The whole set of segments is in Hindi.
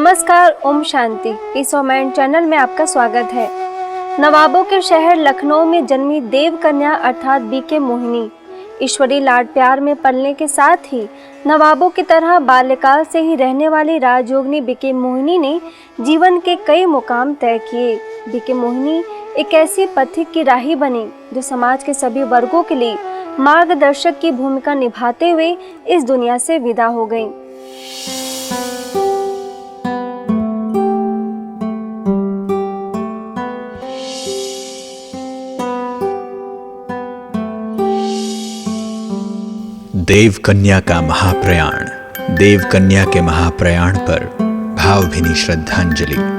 नमस्कार, ओम शांति। इस ओमैन चैनल में आपका स्वागत है। नवाबों के शहर लखनऊ में जन्मी देव कन्या अर्थात बीके मोहिनी ईश्वरी लाड प्यार में पलने के साथ ही नवाबों की तरह बाल्यकाल से ही रहने वाली राजयोगिनी बीके मोहिनी ने जीवन के कई मुकाम तय किए। बीके मोहिनी एक ऐसी पथिक की राही बनी जो समाज के सभी वर्गों के लिए मार्गदर्शक की भूमिका निभाते हुए इस दुनिया से विदा हो गई। देव कन्या का महाप्रयाण। देव कन्या के महाप्रयाण पर भावभीनी श्रद्धांजलि।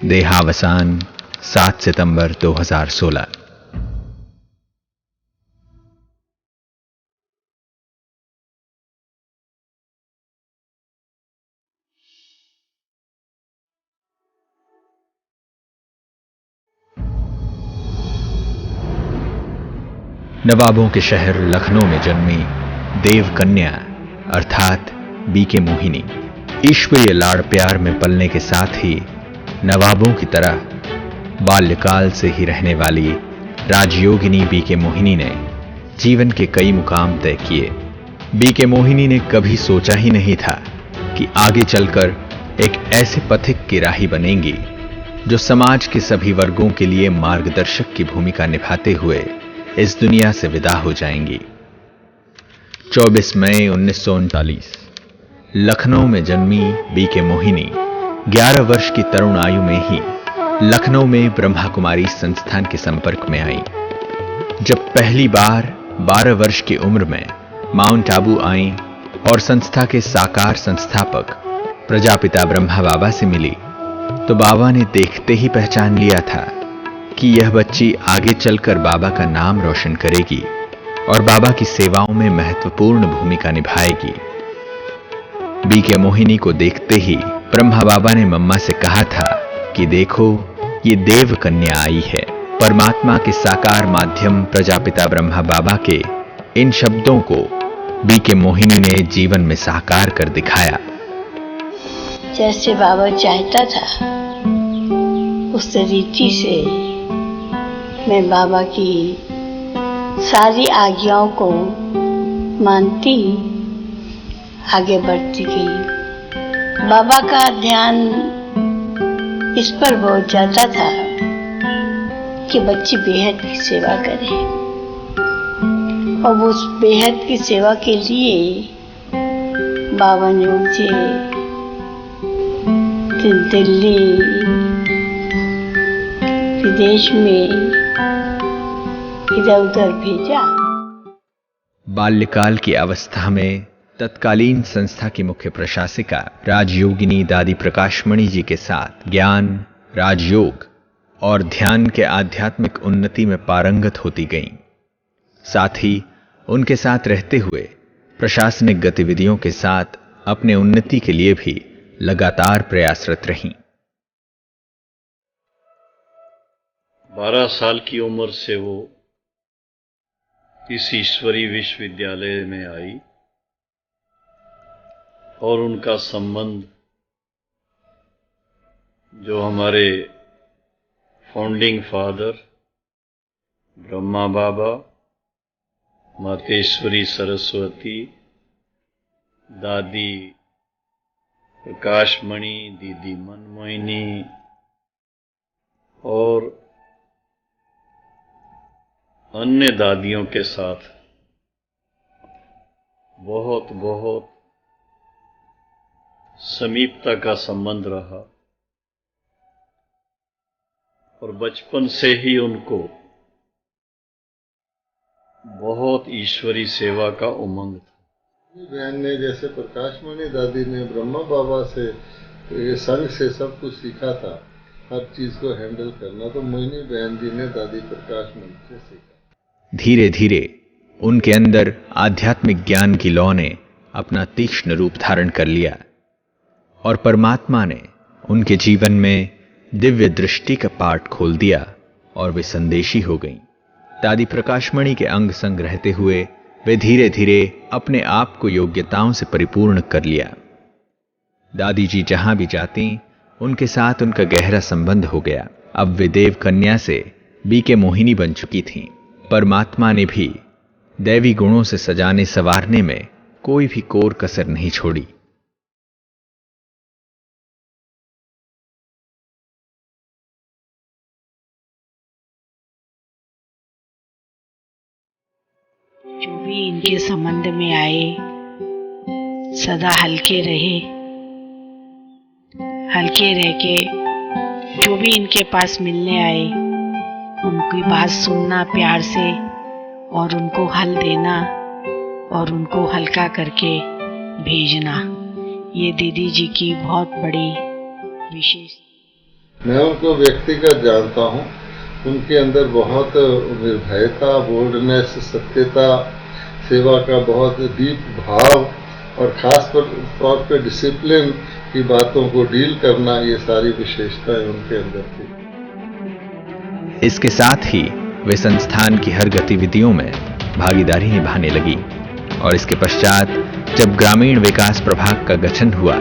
देहावसान 7 सितंबर 2016। नवाबों के शहर लखनऊ में जन्मी देव कन्या अर्थात बीके मोहिनी ईश्वरीय लाड़ प्यार में पलने के साथ ही नवाबों की तरह बाल्यकाल से ही रहने वाली राजयोगिनी बीके मोहिनी ने जीवन के कई मुकाम तय किए। बीके मोहिनी ने कभी सोचा ही नहीं था कि आगे चलकर एक ऐसे पथिक की राही बनेंगी जो समाज के सभी वर्गों के लिए मार्गदर्शक की भूमिका निभाते हुए इस दुनिया से विदा हो जाएंगी। 24 मई 1939 लखनऊ में जन्मी बीके मोहिनी 11 वर्ष की तरुण आयु में ही लखनऊ में ब्रह्मा कुमारी संस्थान के संपर्क में आई। जब पहली बार 12 वर्ष की उम्र में माउंट आबू आई और संस्था के साकार संस्थापक प्रजापिता ब्रह्मा बाबा से मिली तो बाबा ने देखते ही पहचान लिया था कि यह बच्ची आगे चलकर बाबा का नाम रोशन करेगी और बाबा की सेवाओं में महत्वपूर्ण भूमिका निभाएगी। बीके मोहिनी को देखते ही ब्रह्मा बाबा ने मम्मा से कहा था कि देखो ये देव कन्या आई है। परमात्मा के साकार माध्यम प्रजापिता ब्रह्मा बाबा के इन शब्दों को बीके मोहिनी ने जीवन में साकार कर दिखाया। जैसे बाबा चाहता था उस रीति से मैं बाबा की सारी आज्ञाओं को मानती आगे बढ़ती गई। बाबा का ध्यान इस पर बहुत ज्यादा था कि बच्ची बेहद की सेवा करे और उस बेहद की सेवा के लिए बाबा ने मुझे दिल्ली विदेश में इधर उधर भेजा। बाल्यकाल की अवस्था में तत्कालीन संस्था की मुख्य प्रशासिका राजयोगिनी दादी प्रकाशमणि जी के साथ ज्ञान, राजयोग और ध्यान के आध्यात्मिक उन्नति में पारंगत होती गईं। साथ ही उनके साथ रहते हुए प्रशासनिक गतिविधियों के साथ अपने उन्नति के लिए भी लगातार प्रयासरत रहीं। 12 साल की उम्र से वो इस ईश्वरी विश्वविद्यालय में आई और उनका संबंध जो हमारे फाउंडिंग फादर ब्रह्मा बाबा, मातेश्वरी सरस्वती, दादी प्रकाशमणि, दीदी मनमोहिनी और अन्य दादियों के साथ बहुत बहुत समीपता का संबंध रहा और बचपन से ही उनको बहुत ईश्वरी सेवा का उमंग था। बहन ने जैसे प्रकाशमणि दादी ने ब्रह्मा बाबा से ये संघ से सब कुछ सीखा था हर चीज को हैंडल करना। तो मोहिनी बहन जी ने दादी प्रकाश मंत्र से सीखा। धीरे धीरे उनके अंदर आध्यात्मिक ज्ञान की लौ ने अपना तीक्ष्ण रूप धारण कर लिया और परमात्मा ने उनके जीवन में दिव्य दृष्टि का पाठ खोल दिया और वे संदेशी हो गईं। दादी प्रकाशमणि के अंग संग रहते हुए वे धीरे धीरे अपने आप को योग्यताओं से परिपूर्ण कर लिया। दादी जी जहां भी जाती उनके साथ उनका गहरा संबंध हो गया। अब वे देव कन्या से बीके मोहिनी बन चुकी थीं। परमात्मा ने भी दैवी गुणों से सजाने संवारने में कोई भी कोर कसर नहीं छोड़ी। जो भी इनके संबंध में आए सदा हल्के रहे, हल्के रह के जो भी इनके पास मिलने आए उनकी बात सुनना प्यार से और उनको हल देना और उनको हल्का करके भेजना, ये दीदी जी की बहुत बड़ी विशेष। मैं उनको व्यक्तिगत जानता हूँ। उनके अंदर बहुत निर्भयता, बोल्डनेस, सत्यता, सेवा का बहुत डीप भाव और खास तौर पे डिसिप्लिन की बातों को डील करना, ये सारी विशेषताएं उनके अंदर थी। इसके साथ ही वे संस्थान की हर गतिविधियों में भागीदारी निभाने लगी और इसके पश्चात जब ग्रामीण विकास प्रभाग का गठन हुआ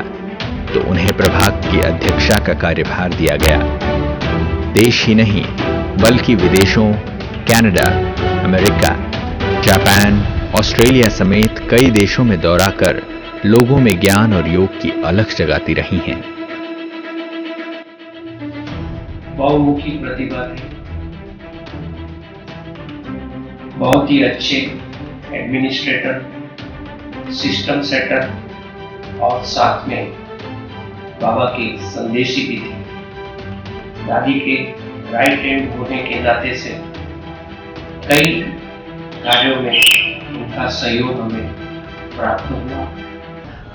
तो उन्हें प्रभाग की अध्यक्षा का कार्यभार दिया गया। देश ही नहीं बल्कि विदेशों, कनाडा, अमेरिका, जापान, ऑस्ट्रेलिया समेत कई देशों में दौरा कर लोगों में ज्ञान और योग की अलख जगाती रही हैं। बहुमुखी प्रतिभा थी, बहुत ही अच्छे एडमिनिस्ट्रेटर, सिस्टम सेटर और साथ में बाबा की संदेशी भी थी। दादी के राइट हैंड होने के नाते से कई कार्यों में उनका सहयोग हमें प्राप्त हुआ।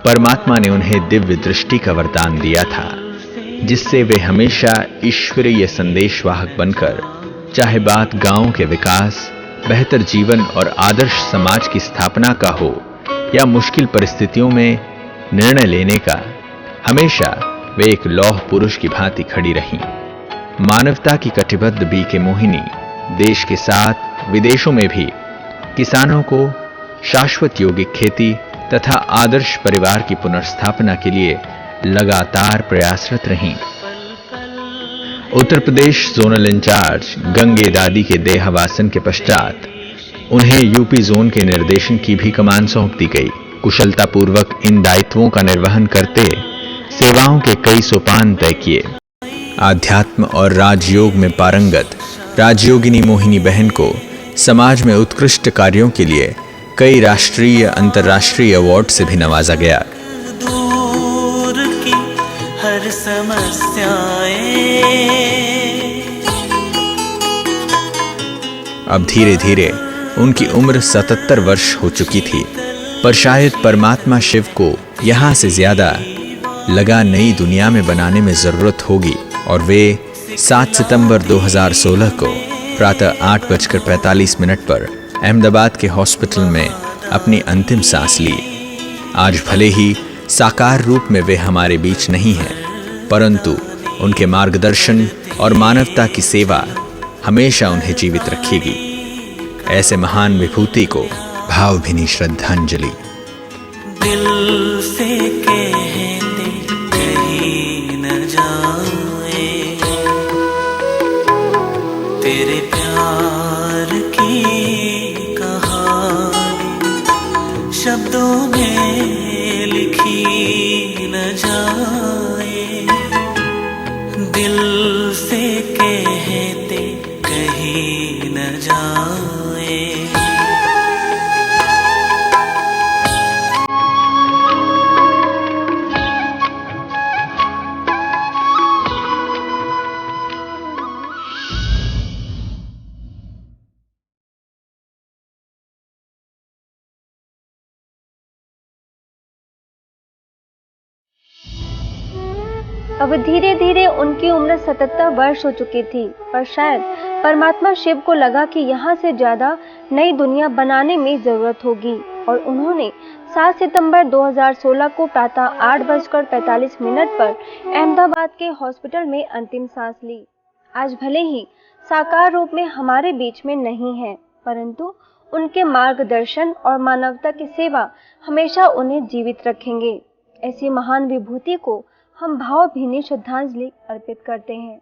परमात्मा ने उन्हें दिव्य दृष्टि का वरदान दिया था जिससे वे हमेशा ईश्वरीय संदेशवाहक बनकर चाहे बात गांव के विकास, बेहतर जीवन और आदर्श समाज की स्थापना का हो या मुश्किल परिस्थितियों में निर्णय लेने का, हमेशा वे एक लौह पुरुष की भांति खड़ी रहीं। मानवता की कटिबद्ध बीके मोहिनी देश के साथ विदेशों में भी किसानों को शाश्वत यौगिक खेती तथा आदर्श परिवार की पुनर्स्थापना के लिए लगातार प्रयासरत रहीं। उत्तर प्रदेश जोनल इंचार्ज गंगे दादी के देहावासन के पश्चात उन्हें यूपी जोन के निर्देशन की भी कमान सौंप दी गई। कुशलतापूर्वक इन दायित्वों का निर्वहन करते सेवाओं के कई सोपान तय किए। आध्यात्म और राजयोग में पारंगत राजयोगिनी मोहिनी बहन को समाज में उत्कृष्ट कार्यों के लिए कई राष्ट्रीय अंतर्राष्ट्रीय अवार्ड से भी नवाजा गया। दूर की हर समस्याएं। अब धीरे धीरे उनकी उम्र 77 वर्ष हो चुकी थी, पर शायद परमात्मा शिव को यहाँ से ज्यादा लगा नई दुनिया में बनाने में जरूरत होगी और वे 7 सितंबर 2016 को प्रातः 8:45 पर अहमदाबाद के हॉस्पिटल में अपनी अंतिम सांस ली। आज भले ही साकार रूप में वे हमारे बीच नहीं हैं, परंतु उनके मार्गदर्शन और मानवता की सेवा हमेशा उन्हें जीवित रखेगी। ऐसे महान विभूति को भावभीनी श्रद्धांजलि। दिल से कहते कहीं न जाए, तेरे प्यार की कहानी शब्दों में लिखी न जाए। दिल से कहते कहीं न जाए। अब धीरे धीरे उनकी उम्र 77 वर्ष हो चुकी थी, पर शायद परमात्मा शिव को लगा कि यहाँ से ज्यादा नई दुनिया बनाने में जरूरत होगी और उन्होंने 7 सितंबर 2016 को प्रातः 8:45 पर अहमदाबाद के हॉस्पिटल में अंतिम सांस ली। आज भले ही साकार रूप में हमारे बीच में नहीं है, परंतु उनके मार्गदर्शन और मानवता की सेवा हमेशा उन्हें जीवित रखेंगे। ऐसी महान विभूति को हम भावभीनी श्रद्धांजलि अर्पित करते हैं।